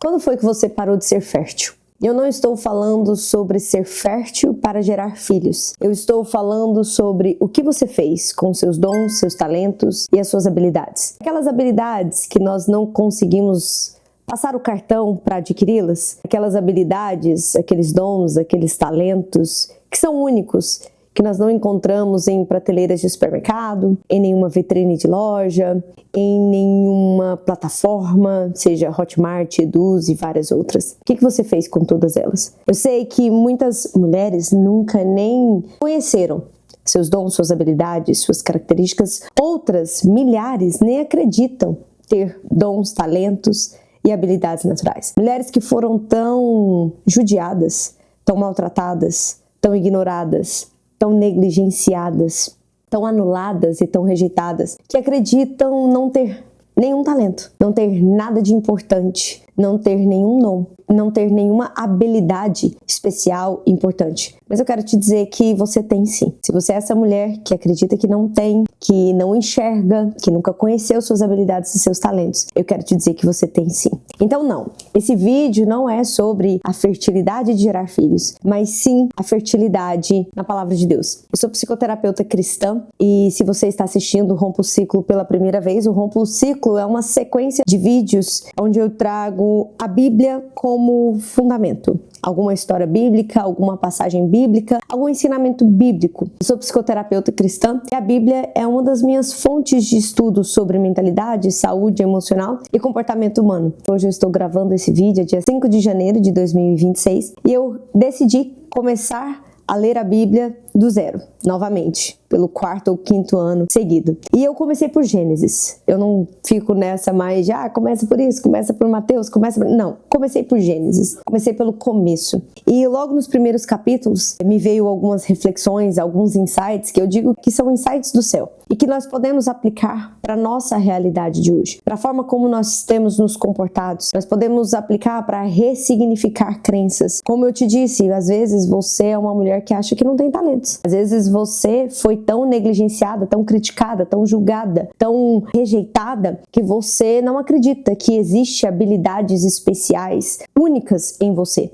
Quando foi que você parou de ser fértil? Eu não estou falando sobre ser fértil para gerar filhos. Eu estou falando sobre o que você fez com seus dons, seus talentos e as suas habilidades. Aquelas habilidades que nós não conseguimos passar o cartão para adquiri-las. Aquelas habilidades, aqueles dons, aqueles talentos que são únicos, que nós não encontramos em prateleiras de supermercado, em nenhuma vitrine de loja, em nenhuma plataforma, seja Hotmart, Eduz e várias outras. O que você fez com todas elas? Eu sei que muitas mulheres nunca nem conheceram seus dons, suas habilidades, suas características. Outras, milhares, nem acreditam ter dons, talentos e habilidades naturais. Mulheres que foram tão judiadas, tão maltratadas, tão ignoradas, tão negligenciadas, tão anuladas e tão rejeitadas, que acreditam não ter nenhum talento, não ter nada de importante, não ter nenhum dom, não ter nenhuma habilidade especial importante. Mas eu quero te dizer que você tem sim. Se você é essa mulher que acredita que não tem, que não enxerga, que nunca conheceu suas habilidades e seus talentos, eu quero te dizer que você tem sim. Então não, esse vídeo não é sobre a fertilidade de gerar filhos, mas sim a fertilidade na palavra de Deus. Eu sou psicoterapeuta cristã e se você está assistindo o Rompa o Ciclo pela primeira vez, o Rompa o Ciclo é uma sequência de vídeos onde eu trago a Bíblia como fundamento. Alguma história bíblica, alguma passagem bíblica, algum ensinamento bíblico. Eu sou psicoterapeuta cristã e a Bíblia é uma das minhas fontes de estudo sobre mentalidade, saúde emocional e comportamento humano. Hoje eu estou gravando esse vídeo, dia 5 de janeiro de 2026, e eu decidi começar a ler a Bíblia do zero, novamente, pelo 4º ou 5º ano seguido. E eu comecei por Gênesis. Eu não fico nessa mais de, começa por isso, começa por Mateus, começa por... Não, comecei por Gênesis. Comecei pelo começo. E logo nos primeiros capítulos, me veio algumas reflexões, alguns insights, que eu digo que são insights do céu. E que nós podemos aplicar para a nossa realidade de hoje. Para a forma como nós temos nos comportados. Nós podemos aplicar para ressignificar crenças. Como eu te disse, às vezes você é uma mulher que acha que não tem talento. Às vezes você foi tão negligenciada, tão criticada, tão julgada, tão rejeitada, que você não acredita que existe habilidades especiais, únicas em você.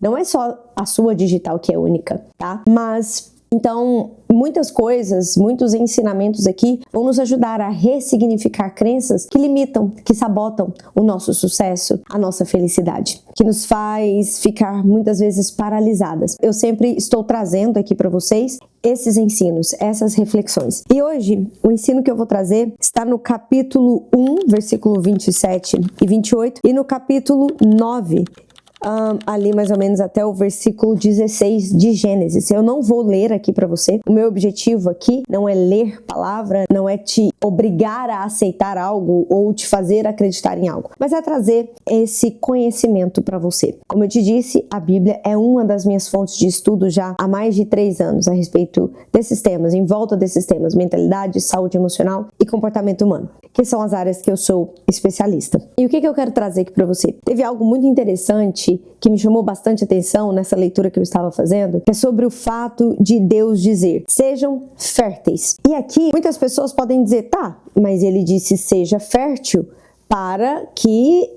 Não é só a sua digital que é única, tá? Mas, então, muitas coisas, muitos ensinamentos aqui vão nos ajudar a ressignificar crenças que limitam, que sabotam o nosso sucesso, a nossa felicidade, que nos faz ficar muitas vezes paralisadas. Eu sempre estou trazendo aqui para vocês esses ensinos, essas reflexões. E hoje, o ensino que eu vou trazer está no capítulo 1, versículo 27 e 28, e no capítulo 9, ali mais ou menos até o versículo 16 de Gênesis. Eu não vou ler aqui para você. O meu objetivo aqui não é ler palavra, não é te obrigar a aceitar algo ou te fazer acreditar em algo, mas é trazer esse conhecimento para você. Como eu te disse, a Bíblia é uma das minhas fontes de estudo já há mais de 3 anos a respeito desses temas, em volta desses temas, mentalidade, saúde emocional e comportamento humano, que são as áreas que eu sou especialista. E o que eu quero trazer aqui para você? Teve algo muito interessante que me chamou bastante atenção nessa leitura que eu estava fazendo, que é sobre o fato de Deus dizer, sejam férteis. E aqui, muitas pessoas podem dizer, mas ele disse seja fértil para que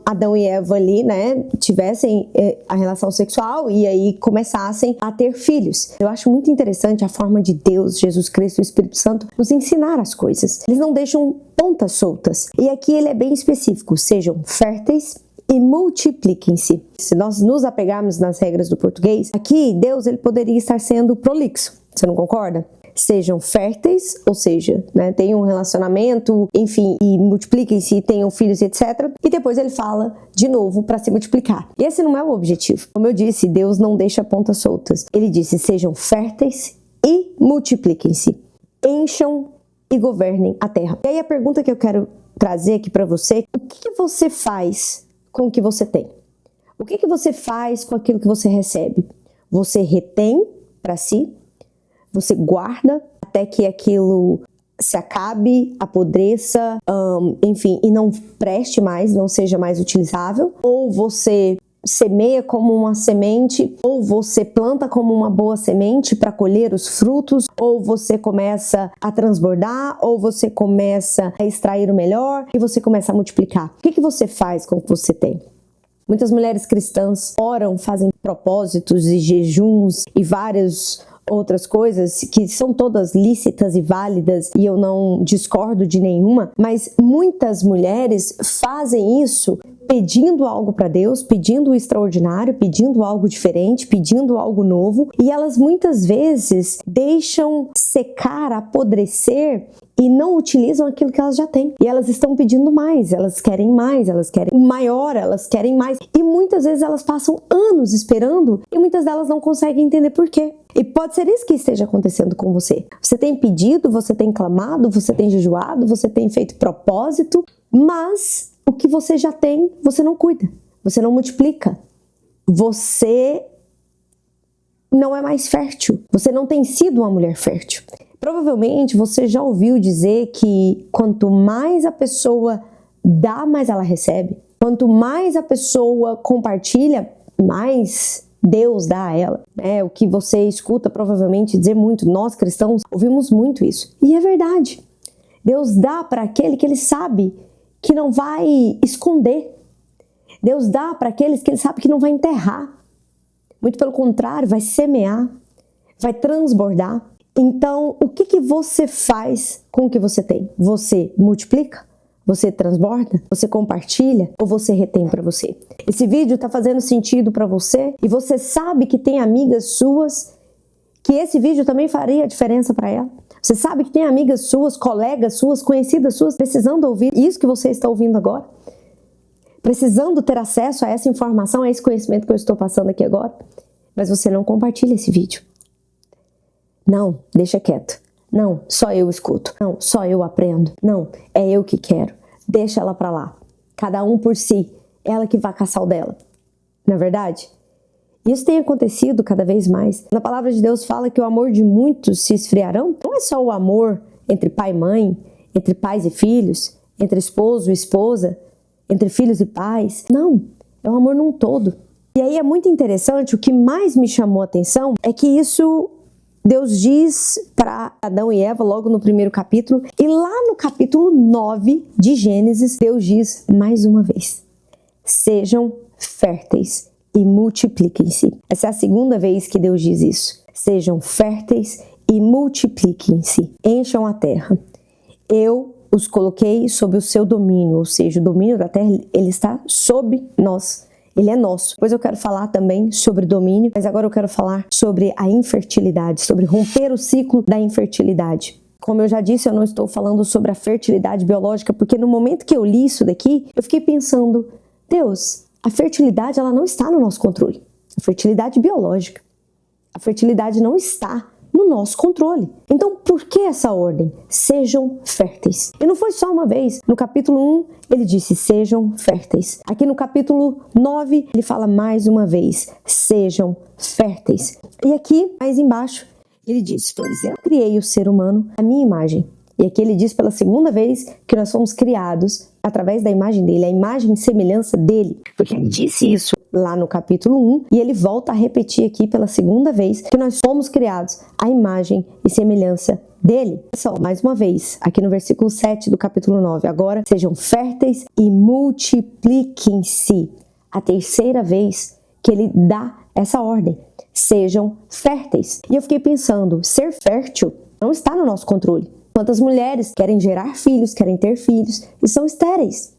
Adão e Eva ali, né, tivessem a relação sexual e aí começassem a ter filhos. Eu acho muito interessante a forma de Deus, Jesus Cristo e o Espírito Santo nos ensinar as coisas. Eles não deixam pontas soltas. E aqui ele é bem específico, sejam férteis e multipliquem-se. Se nós nos apegarmos nas regras do português, aqui Deus ele poderia estar sendo prolixo. Você não concorda? Sejam férteis, ou seja, né, tenham um relacionamento, enfim, e multipliquem-se, tenham filhos, etc. E depois ele fala de novo para se multiplicar. E esse não é o objetivo. Como eu disse, Deus não deixa pontas soltas. Ele disse, sejam férteis e multipliquem-se. Encham e governem a terra. E aí a pergunta que eu quero trazer aqui para você, o que você faz com o que você tem? O que você faz com aquilo que você recebe? Você retém para si? Você guarda até que aquilo se acabe, apodreça, enfim, e não preste mais, não seja mais utilizável? Ou você semeia como uma semente, ou você planta como uma boa semente para colher os frutos, ou você começa a transbordar, ou você começa a extrair o melhor e você começa a multiplicar? O que você faz com o que você tem? Muitas mulheres cristãs oram, fazem propósitos e jejuns e várias outras coisas que são todas lícitas e válidas e eu não discordo de nenhuma, mas muitas mulheres fazem isso pedindo algo para Deus, pedindo o extraordinário, pedindo algo diferente, pedindo algo novo, e elas muitas vezes deixam secar, apodrecer e não utilizam aquilo que elas já têm. E elas estão pedindo mais, elas querem o maior, elas querem mais. E muitas vezes elas passam anos esperando e muitas delas não conseguem entender por quê. E pode ser isso que esteja acontecendo com você. Você tem pedido, você tem clamado, você tem jejuado, você tem feito propósito, mas o que você já tem, você não cuida, você não multiplica, você não é mais fértil, você não tem sido uma mulher fértil. Provavelmente você já ouviu dizer que quanto mais a pessoa dá, mais ela recebe. Quanto mais a pessoa compartilha, mais Deus dá a ela. É o que você escuta provavelmente dizer muito. Nós cristãos ouvimos muito isso. E é verdade. Deus dá para aquele que ele sabe que não vai esconder. Deus dá para aqueles que ele sabe que não vai enterrar. Muito pelo contrário, vai semear, vai transbordar. Então, o que você faz com o que você tem? Você multiplica? Você transborda? Você compartilha? Ou você retém para você? Esse vídeo está fazendo sentido para você? E você sabe que tem amigas suas que esse vídeo também faria diferença para ela? Você sabe que tem amigas suas, colegas suas, conhecidas suas, precisando ouvir isso que você está ouvindo agora? Precisando ter acesso a essa informação, a esse conhecimento que eu estou passando aqui agora? Mas você não compartilha esse vídeo. Não, deixa quieto. Não, só eu escuto. Não, só eu aprendo. Não, é eu que quero. Deixa ela pra lá. Cada um por si. Ela que vai caçar o dela. Não é verdade? Isso tem acontecido cada vez mais. Na palavra de Deus fala que o amor de muitos se esfriarão. Não é só o amor entre pai e mãe, entre pais e filhos, entre esposo e esposa, entre filhos e pais. Não, é o amor num todo. E aí é muito interessante, o que mais me chamou a atenção é que isso Deus diz para Adão e Eva logo no primeiro capítulo, e lá no capítulo 9 de Gênesis, Deus diz mais uma vez: sejam férteis e multipliquem-se. Essa é a segunda vez que Deus diz isso. Sejam férteis e multipliquem-se, encham a terra. Eu os coloquei sob o seu domínio, ou seja, o domínio da terra, ele está sob nós. Ele é nosso. Depois eu quero falar também sobre domínio, mas agora eu quero falar sobre a infertilidade, sobre romper o ciclo da infertilidade. Como eu já disse, eu não estou falando sobre a fertilidade biológica, porque no momento que eu li isso daqui, eu fiquei pensando, Deus, a fertilidade ela não está no nosso controle. A fertilidade biológica. A fertilidade não está no nosso controle. Então, por que essa ordem? Sejam férteis. E não foi só uma vez. No capítulo 1, ele disse, sejam férteis. Aqui no capítulo 9, ele fala mais uma vez, sejam férteis. E aqui, mais embaixo, ele diz, pois eu criei o ser humano à minha imagem. E aqui ele diz pela segunda vez que nós fomos criados através da imagem dele, a imagem e semelhança dele. Porque ele disse isso lá no capítulo 1 e ele volta a repetir aqui pela segunda vez que nós fomos criados à imagem e semelhança dele. Só, mais uma vez, aqui no versículo 7 do capítulo 9. Agora, sejam férteis e multipliquem-se. A terceira vez que ele dá essa ordem. Sejam férteis. E eu fiquei pensando, ser fértil não está no nosso controle. Quantas mulheres querem gerar filhos, querem ter filhos e são estéreis,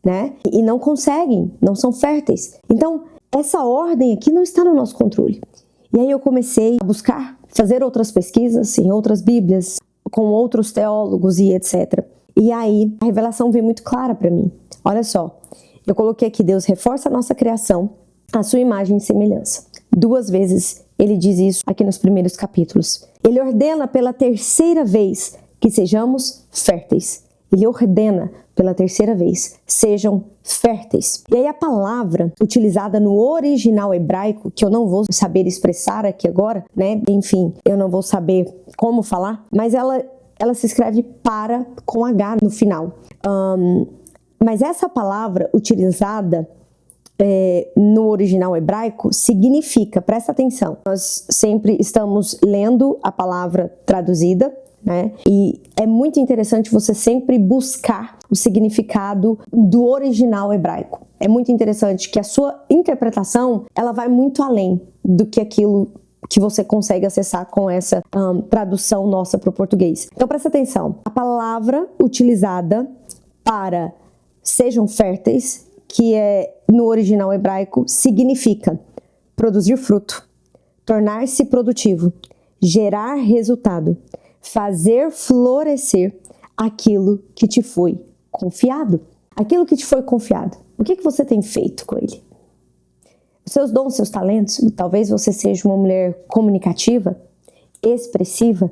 né? E não conseguem, não são férteis. Então, essa ordem aqui não está no nosso controle. E aí eu comecei a buscar, fazer outras pesquisas em outras bíblias, com outros teólogos e etc. E aí a revelação veio muito clara para mim. Olha só, eu coloquei aqui, Deus reforça a nossa criação, a sua imagem e semelhança. 2 vezes ele diz isso aqui nos primeiros capítulos. Ele ordena pela terceira vez que sejamos férteis. Ele ordena pela terceira vez, sejam férteis. E aí a palavra utilizada no original hebraico, que eu não vou saber expressar aqui agora, né? Enfim, eu não vou saber como falar, mas ela se escreve para com H no final. Mas essa palavra utilizada no original hebraico significa, presta atenção, nós sempre estamos lendo a palavra traduzida né? E é muito interessante você sempre buscar o significado do original hebraico. É muito interessante que a sua interpretação, ela vai muito além do que aquilo que você consegue acessar com essa tradução nossa para o português. Então presta atenção, a palavra utilizada para sejam férteis, que é no original hebraico, significa produzir fruto, tornar-se produtivo, gerar resultado, fazer florescer aquilo que te foi confiado. Aquilo que te foi confiado. O que você tem feito com ele? Os seus dons, seus talentos, talvez você seja uma mulher comunicativa, expressiva,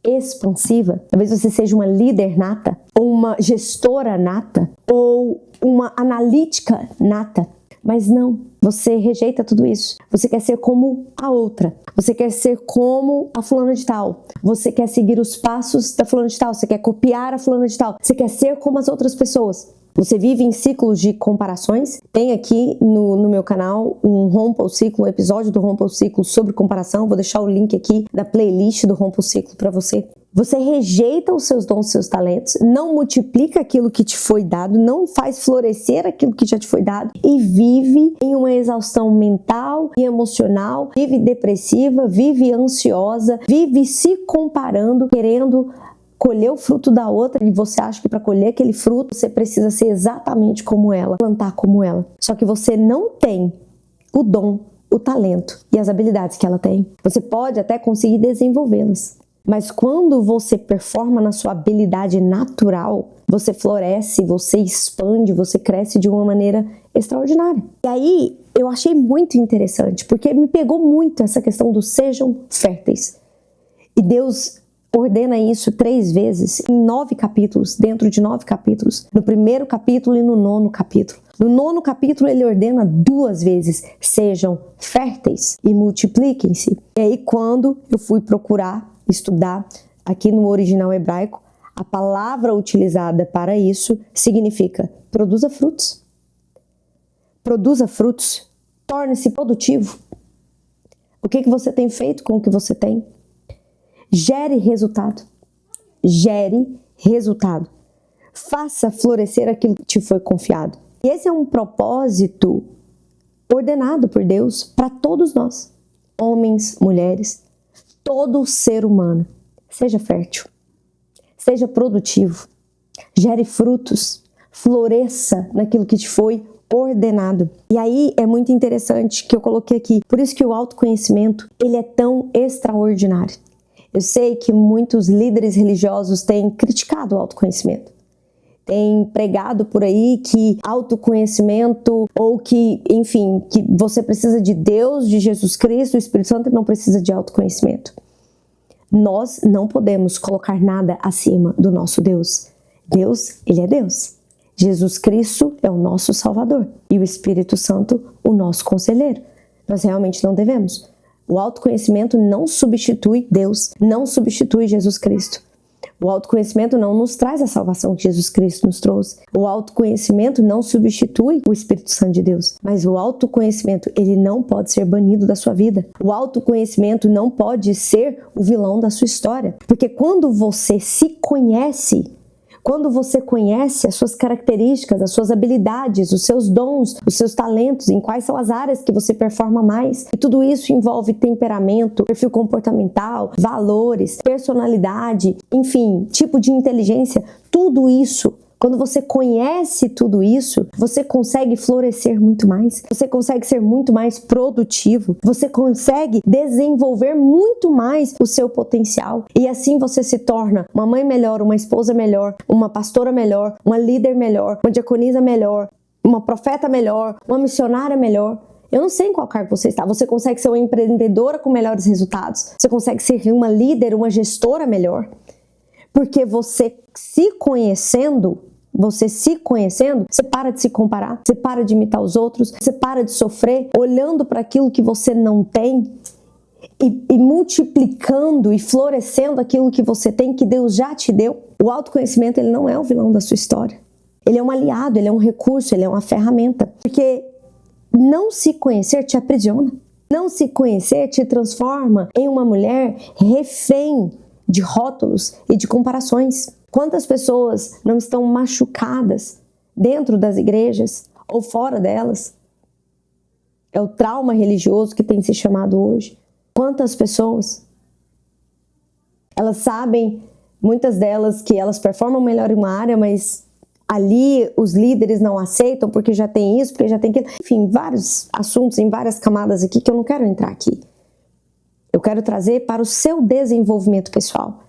expansiva, talvez você seja uma líder nata, ou uma gestora nata, ou uma analítica nata, mas não, você rejeita tudo isso. Você quer ser como a outra, você quer ser como a fulana de tal, você quer seguir os passos da fulana de tal, você quer copiar a fulana de tal, você quer ser como as outras pessoas. Você vive em ciclos de comparações. Tem aqui no meu canal um Rompa o Ciclo, um episódio do Rompa o Ciclo sobre comparação. Vou deixar o link aqui da playlist do Rompa o Ciclo para você. Você rejeita os seus dons, os seus talentos, não multiplica aquilo que te foi dado, não faz florescer aquilo que já te foi dado e vive em uma exaustão mental e emocional, vive depressiva, vive ansiosa, vive se comparando, querendo colher o fruto da outra e você acha que para colher aquele fruto você precisa ser exatamente como ela, plantar como ela. Só que você não tem o dom, o talento e as habilidades que ela tem. Você pode até conseguir desenvolvê-las, mas quando você performa na sua habilidade natural, você floresce, você expande, você cresce de uma maneira extraordinária. E aí eu achei muito interessante, porque me pegou muito essa questão do sejam férteis. E Deus ordena isso 3 vezes, em 9 capítulos, dentro de 9 capítulos, no primeiro capítulo e no 9º capítulo. No 9º capítulo ele ordena 2 vezes, sejam férteis e multipliquem-se. E aí quando eu fui procurar, estudar aqui no original hebraico, a palavra utilizada para isso significa produza frutos. Produza frutos, torne-se produtivo. O que você tem feito com o que você tem? Gere resultado. Gere resultado. Faça florescer aquilo que te foi confiado. E esse é um propósito ordenado por Deus para todos nós. Homens, mulheres, todo ser humano. Seja fértil. Seja produtivo. Gere frutos. Floresça naquilo que te foi ordenado. E aí é muito interessante que eu coloquei aqui. Por isso que o autoconhecimento, ele é tão extraordinário. Eu sei que muitos líderes religiosos têm criticado o autoconhecimento. Têm pregado por aí que autoconhecimento ou que, enfim, que você precisa de Deus, de Jesus Cristo, o Espírito Santo, e não precisa de autoconhecimento. Nós não podemos colocar nada acima do nosso Deus. Deus, Ele é Deus. Jesus Cristo é o nosso Salvador e o Espírito Santo o nosso conselheiro. Nós realmente não devemos. O autoconhecimento não substitui Deus, não substitui Jesus Cristo. O autoconhecimento não nos traz a salvação que Jesus Cristo nos trouxe. O autoconhecimento não substitui o Espírito Santo de Deus. Mas o autoconhecimento, ele não pode ser banido da sua vida. O autoconhecimento não pode ser o vilão da sua história. Porque quando você se conhece, quando você conhece as suas características, as suas habilidades, os seus dons, os seus talentos, em quais são as áreas que você performa mais, e tudo isso envolve temperamento, perfil comportamental, valores, personalidade, enfim, tipo de inteligência, tudo isso. Quando você conhece tudo isso, você consegue florescer muito mais, você consegue ser muito mais produtivo, você consegue desenvolver muito mais o seu potencial. E assim você se torna uma mãe melhor, uma esposa melhor, uma pastora melhor, uma líder melhor, uma diaconisa melhor, uma profeta melhor, uma missionária melhor. Eu não sei em qual cargo você está. Você consegue ser uma empreendedora com melhores resultados. Você consegue ser uma líder, uma gestora melhor. Porque você se conhecendo, você para de se comparar, você para de imitar os outros, você para de sofrer olhando para aquilo que você não tem e multiplicando e florescendo aquilo que você tem, que Deus já te deu. O autoconhecimento, ele não é o vilão da sua história. Ele é um aliado, ele é um recurso, ele é uma ferramenta. Porque não se conhecer te aprisiona. Não se conhecer te transforma em uma mulher refém de rótulos e de comparações. Quantas pessoas não estão machucadas dentro das igrejas ou fora delas? É o trauma religioso que tem se chamado hoje. Quantas pessoas? Elas sabem, muitas delas, que elas performam melhor em uma área, mas ali os líderes não aceitam porque já tem isso, porque já tem aquilo. Enfim, vários assuntos em várias camadas aqui que eu não quero entrar aqui. Eu quero trazer para o seu desenvolvimento pessoal.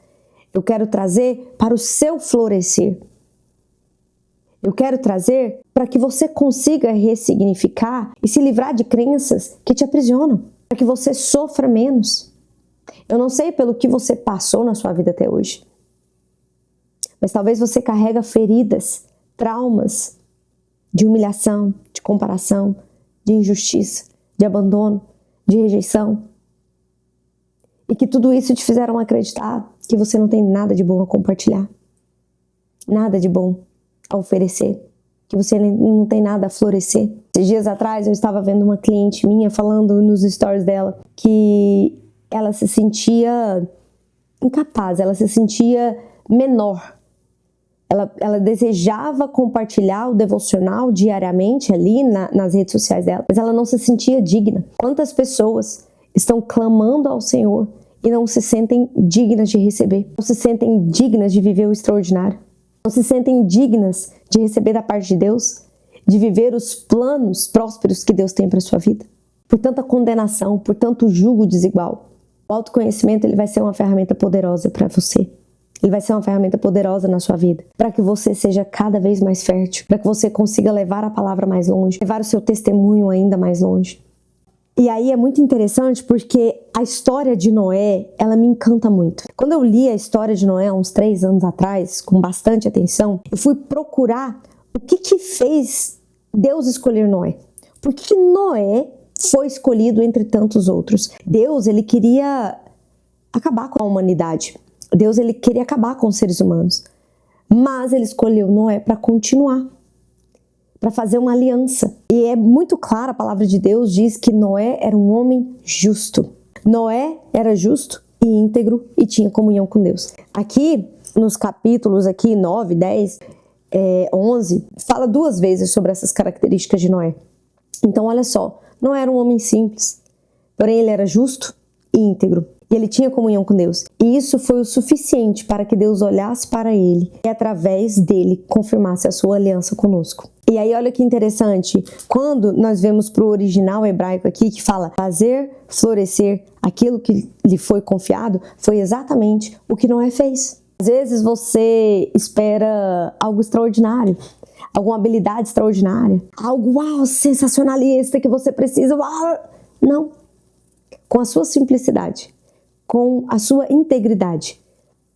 Eu quero trazer para o seu florescer. Eu quero trazer para que você consiga ressignificar e se livrar de crenças que te aprisionam, para que você sofra menos. Eu não sei pelo que você passou na sua vida até hoje, mas talvez você carrega feridas, traumas de humilhação, de comparação, de injustiça, de abandono, de rejeição. E que tudo isso te fizeram acreditar que você não tem nada de bom a compartilhar, nada de bom a oferecer, que você não tem nada a florescer. Esses dias atrás eu estava vendo uma cliente minha falando nos stories dela que ela se sentia incapaz, ela se sentia menor. Ela desejava compartilhar o devocional diariamente ali nas redes sociais dela, mas ela não se sentia digna. Quantas pessoas estão clamando ao Senhor e não se sentem dignas de receber, não se sentem dignas de viver o extraordinário, não se sentem dignas de receber da parte de Deus, de viver os planos prósperos que Deus tem para a sua vida? Por tanta condenação, por tanto jugo desigual. O autoconhecimento ele vai ser uma ferramenta poderosa para você. Ele vai ser uma ferramenta poderosa na sua vida, para que você seja cada vez mais fértil, para que você consiga levar a palavra mais longe, levar o seu testemunho ainda mais longe. E aí é muito interessante porque a história de Noé, ela me encanta muito. Quando eu li a história de Noé há uns 3 anos atrás, com bastante atenção, eu fui procurar o que fez Deus escolher Noé. Por que Noé foi escolhido entre tantos outros? Deus, ele queria acabar com a humanidade. Deus, ele queria acabar com os seres humanos. Mas ele escolheu Noé para continuar, para fazer uma aliança. E é muito clara, a palavra de Deus diz que Noé era um homem justo. Noé era justo e íntegro e tinha comunhão com Deus. Aqui, nos capítulos 9, 10, 11, fala 2 vezes sobre essas características de Noé. Então, olha só, Noé era um homem simples, porém ele era justo e íntegro. E ele tinha comunhão com Deus. E isso foi o suficiente para que Deus olhasse para ele e através dele confirmasse a sua aliança conosco. E aí olha que interessante, quando nós vemos para o original hebraico aqui que fala fazer florescer aquilo que lhe foi confiado, foi exatamente o que Noé fez. Às vezes você espera algo extraordinário, alguma habilidade extraordinária, algo sensacionalista que você precisa, não. Com a sua simplicidade, com a sua integridade,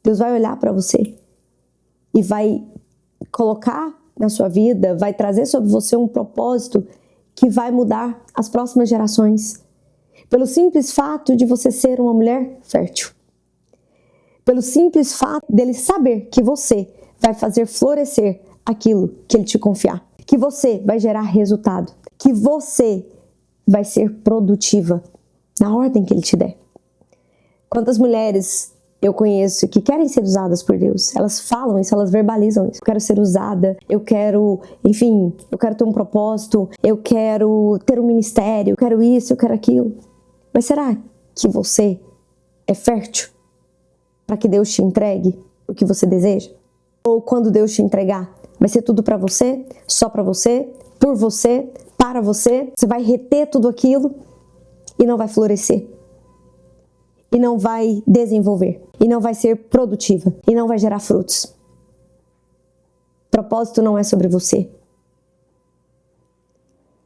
Deus vai olhar para você e vai colocar na sua vida, vai trazer sobre você um propósito que vai mudar as próximas gerações. Pelo simples fato de você ser uma mulher fértil. Pelo simples fato dele saber que você vai fazer florescer aquilo que ele te confiar. Que você vai gerar resultado. Que você vai ser produtiva na ordem que ele te der. Quantas mulheres eu conheço que querem ser usadas por Deus? Elas falam isso, elas verbalizam isso. Eu quero ser usada, eu quero ter um propósito, eu quero ter um ministério, eu quero isso, eu quero aquilo. Mas será que você é fértil para que Deus te entregue o que você deseja? Ou quando Deus te entregar, vai ser tudo para você, só para você, por você, para você? Você vai reter tudo aquilo e não vai florescer. E não vai desenvolver, e não vai ser produtiva, e não vai gerar frutos. Propósito não é sobre você.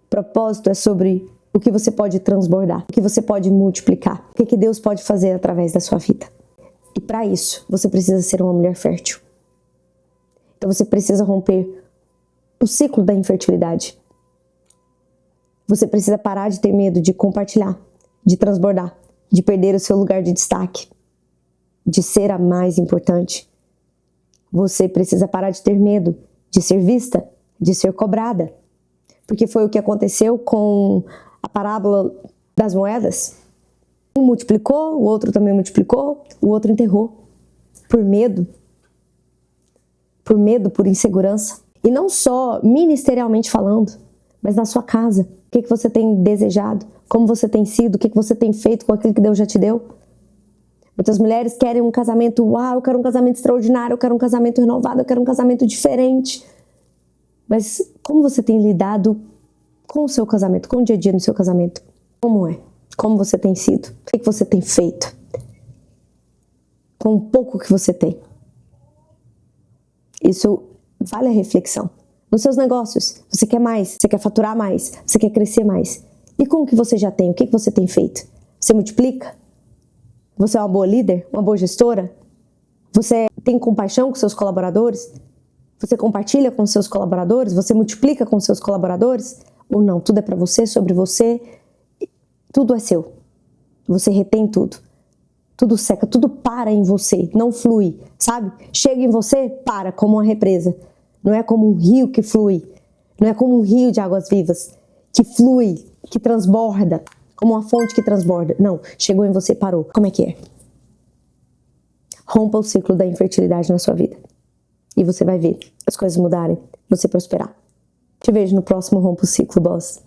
Propósito é sobre o que você pode transbordar, o que você pode multiplicar, o que Deus pode fazer através da sua vida. E para isso, você precisa ser uma mulher fértil. Então você precisa romper o ciclo da infertilidade. Você precisa parar de ter medo de compartilhar, de transbordar, de perder o seu lugar de destaque, de ser a mais importante. Você precisa parar de ter medo de ser vista, de ser cobrada. Porque foi o que aconteceu com a parábola das moedas. Um multiplicou, o outro também multiplicou, o outro enterrou. Por medo? Por medo, por insegurança? E não só ministerialmente falando, mas na sua casa. O que você tem desejado? Como você tem sido? O que você tem feito com aquilo que Deus já te deu? Muitas mulheres querem um casamento, uau, eu quero um casamento extraordinário, eu quero um casamento renovado, eu quero um casamento diferente. Mas como você tem lidado com o seu casamento, com o dia a dia no seu casamento? Como é? Como você tem sido? O que você tem feito? Com o pouco que você tem. Isso vale a reflexão. Nos seus negócios, você quer mais, você quer faturar mais, você quer crescer mais. E com o que você já tem? O que você tem feito? Você multiplica? Você é uma boa líder? Uma boa gestora? Você tem compaixão com seus colaboradores? Você compartilha com seus colaboradores? Você multiplica com seus colaboradores? Ou não? Tudo é para você, sobre você. Tudo é seu. Você retém tudo. Tudo seca, tudo para em você, não flui, sabe? Chega em você, para, como uma represa. Não é como um rio que flui. Não é como um rio de águas vivas, que flui, que transborda, como uma fonte que transborda. Não, chegou em você, parou. Como é que é? Rompa o ciclo da infertilidade na sua vida. E você vai ver as coisas mudarem, você prosperar. Te vejo no próximo Rompa o Ciclo, boss.